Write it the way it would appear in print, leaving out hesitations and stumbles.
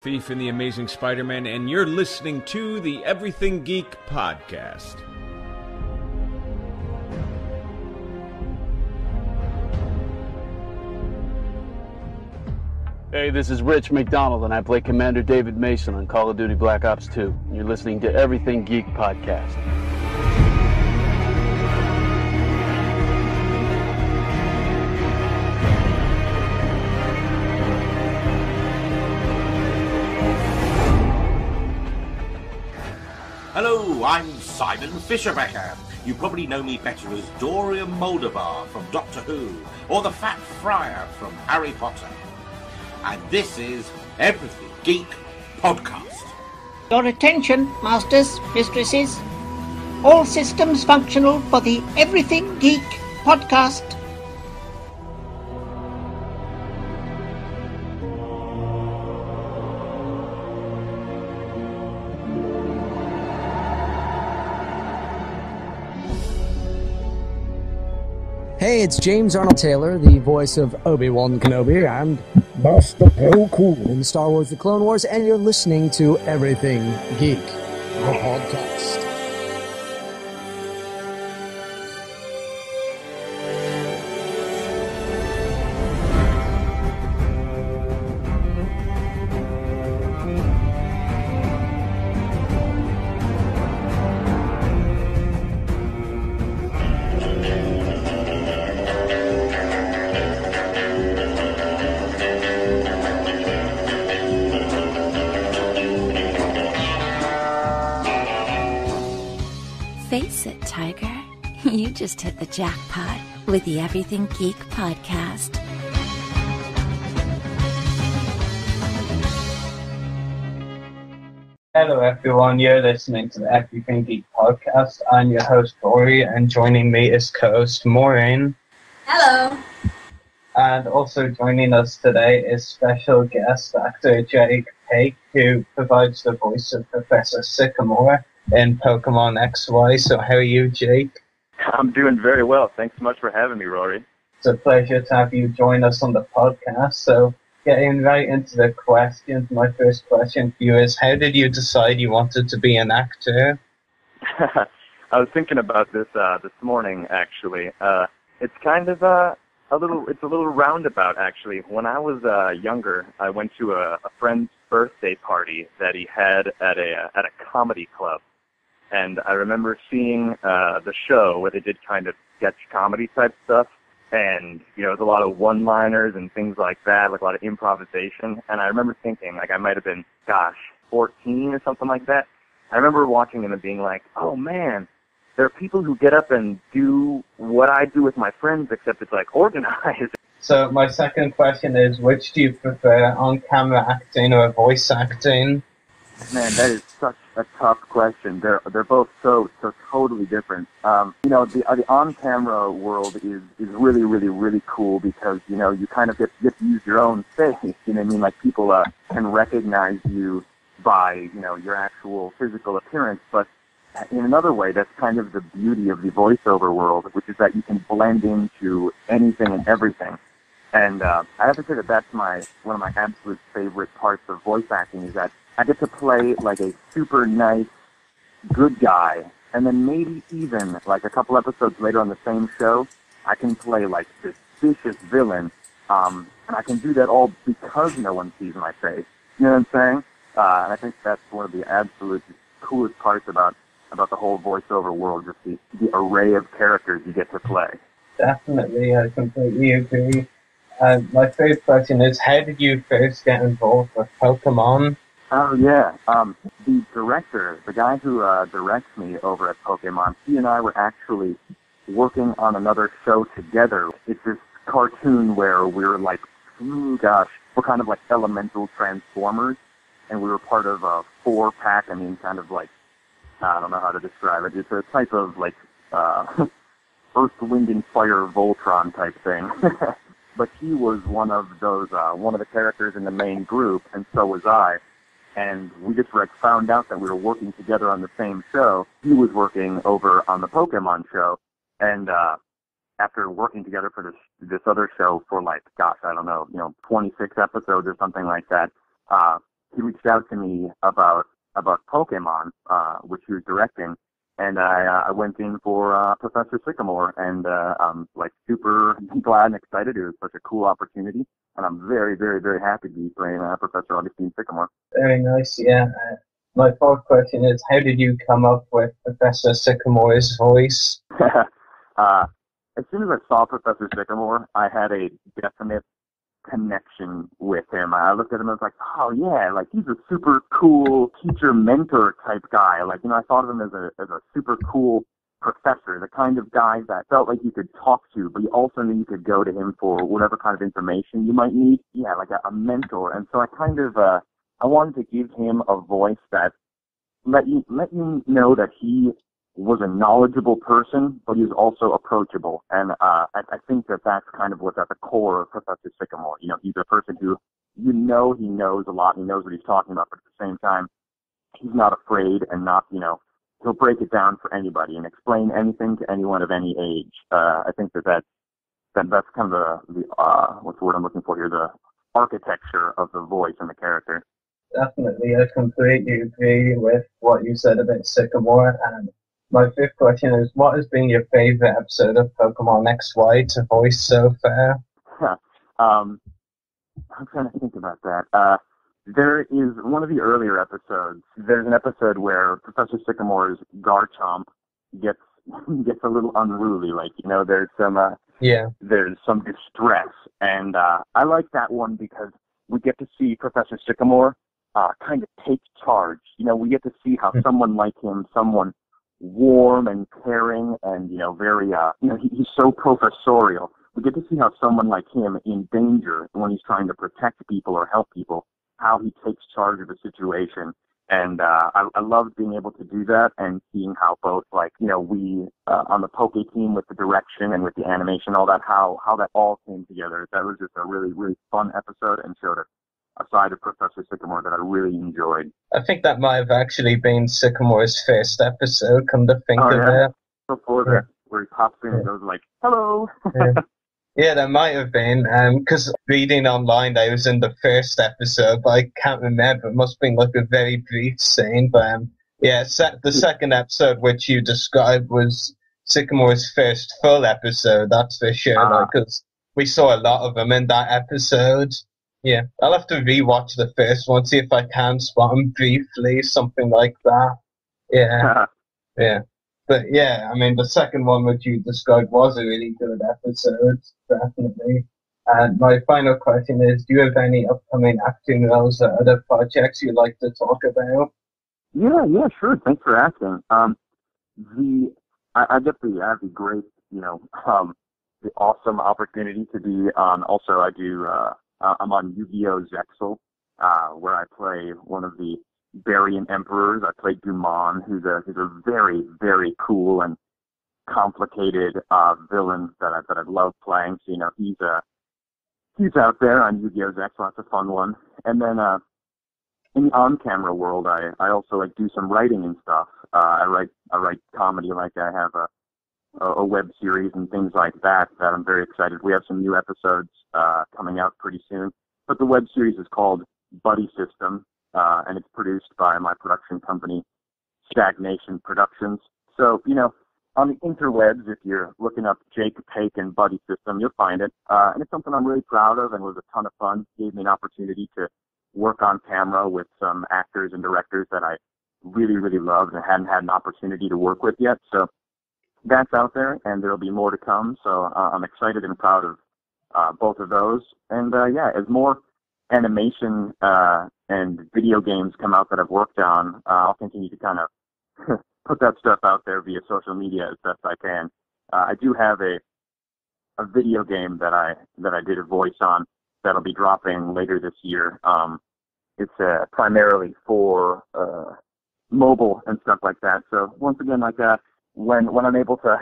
Thief and the Amazing Spider-Man, and you're listening to the Everything Geek podcast. Hey, this is Rich McDonald, and I play Commander David Mason on Call of Duty Black Ops 2. You're listening to Everything Geek podcast. Hello, I'm Simon Fisherbecker. You probably know me better as Dorian Moldabar from Doctor Who, or the Fat Friar from Harry Potter. And this is Everything Geek Podcast. Your attention, masters, mistresses. All systems functional for the Everything Geek Podcast. Hey, it's James Arnold Taylor, the voice of Obi-Wan Kenobi and Master Paque in Star Wars The Clone Wars, and you're listening to Everything Geek, the podcast. Face it, Tiger. You just hit the jackpot with the Everything Geek podcast. Hello everyone, you're listening to the Everything Geek podcast. I'm your host Rory, and joining me is co-host Maureen. Hello. And also joining us today is special guest actor Jake Paque, who provides the voice of Professor Sycamore in Pokemon XY. So how are you, Jake? I'm doing very well. Thanks so much for having me, Rory. It's a pleasure to have you join us on the podcast. So getting right into the questions, my first question for you is, how did you decide you wanted to be an actor? I was thinking about this this morning, actually. It's kind of a little roundabout, actually. When I was younger, I went to a friend's birthday party that he had at a comedy club. And I remember seeing the show where they did kind of sketch comedy type stuff. And, you know, there's a lot of one-liners and things like that, like a lot of improvisation. And I remember thinking, like, I might have been, 14 or something like that. I remember watching them and being like, oh, man, there are people who get up and do what I do with my friends, except it's, like, organized. So my second question is, which do you prefer, on-camera acting or voice acting? Man, that is such a tough question. They're both so totally different. You know, the on-camera world is really, really, really cool because, you know, you kind of get to use your own face. You know what I mean? Like, people can recognize you by, you know, your actual physical appearance. But in another way, that's kind of the beauty of the voiceover world, which is that you can blend into anything and everything. And I have to say that that's one of my absolute favorite parts of voice acting is that I get to play like a super nice, good guy, and then maybe even like a couple episodes later on the same show, I can play like this vicious villain, and I can do that all because no one sees my face. You know what I'm saying? And I think that's one of the absolute coolest parts about the whole voiceover world, just the array of characters you get to play. Definitely, I completely agree. My third question is, how did you first get involved with Pokemon? Oh, yeah. The director, the guy who directs me over at Pokemon, he and I were actually working on another show together. It's this cartoon where we're like, we're kind of like elemental transformers, and we were part of a 4-pack, kind of like, I don't know how to describe it. It's a type of like Earth, Wind, and Fire Voltron type thing. But he was one of the characters in the main group, and so was I. And we just found out that we were working together on the same show. He was working over on the Pokemon show, and after working together for this other show for 26 episodes or something like that, he reached out to me about Pokemon, which he was directing, and I went in for Professor Sycamore, and I'm like super glad and excited. It was such a cool opportunity, and I'm very, very, very happy to be playing Professor Augustine Sycamore. Very nice, yeah. My fourth question is, how did you come up with Professor Sycamore's voice? As soon as I saw Professor Sycamore, I had a definite connection with him. I looked at him and was like, oh yeah, like he's a super cool teacher mentor type guy. Like, I thought of him as a super cool professor, the kind of guy that felt like you could talk to, but you also knew you could go to him for whatever kind of information you might need. Yeah, like a mentor. And so I kind of I wanted to give him a voice that let you know that he was a knowledgeable person, but he was also approachable. And I think that's kind of what's at the core of Professor Sycamore. He's a person who, he knows a lot, he knows what he's talking about, but at the same time, he's not afraid and not, he'll break it down for anybody and explain anything to anyone of any age. I think that's kind of the what's the word I'm looking for here, the architecture of the voice and the character. Definitely, I completely agree with what you said about Sycamore. And my fifth question is, what has been your favorite episode of Pokemon XY to voice so far? I'm trying to think about that. There is one of the earlier episodes. There's an episode where Professor Sycamore's Garchomp gets a little unruly. Like, there's some distress, and I like that one because we get to see Professor Sycamore kind of take charge. We get to see how someone like him, someone warm and caring and, very, he's so professorial. We get to see how someone like him in danger when he's trying to protect people or help people, how he takes charge of a situation. And I love being able to do that and seeing how both, we on the Poke team with the direction and with the animation, all that, how that all came together. That was just a really, really fun episode and showed a side of Professor Sycamore that I really enjoyed. I think that might have actually been Sycamore's first episode, come to think of it. Before where he pops in and goes like, hello. Yeah, that might have been, because reading online I was in the first episode, but I can't remember. It must have been like a very brief scene, but the second episode which you described was Sycamore's first full episode, that's for sure, because we saw a lot of them in that episode. Yeah, I'll have to rewatch the first one, see if I can spot him briefly, something like that. Yeah, yeah. But yeah, I mean, the second one which you described was a really good episode, definitely. And my final question is, do you have any upcoming acting roles or other projects you'd like to talk about? Yeah, sure. Thanks for asking. I get the great, the awesome opportunity to be on. Also, I do. I'm on Yu-Gi-Oh! Zexal, where I play one of the Barian Emperors. I play Dumon, who's a very, very cool and complicated villain that I love playing. So, he's out there on Yu-Gi-Oh! Zexal. That's a fun one. And then in the on-camera world, I also do some writing and stuff. I write comedy, like I have a web series and things like that I'm very excited. We have some new episodes coming out pretty soon. But the web series is called Buddy System, and it's produced by my production company, Stagnation Productions. So, on the interwebs, if you're looking up Jake, Paque, and Buddy System, you'll find it. And it's something I'm really proud of and was a ton of fun. It gave me an opportunity to work on camera with some actors and directors that I really, really loved and hadn't had an opportunity to work with yet. So that's out there, and there'll be more to come. So I'm excited and proud of both of those. And as more animation and video games come out that I've worked on, I'll continue to kind of put that stuff out there via social media as best I can. I do have a video game that I did a voice on that'll be dropping later this year. It's primarily for mobile and stuff like that. So once again, when I'm able to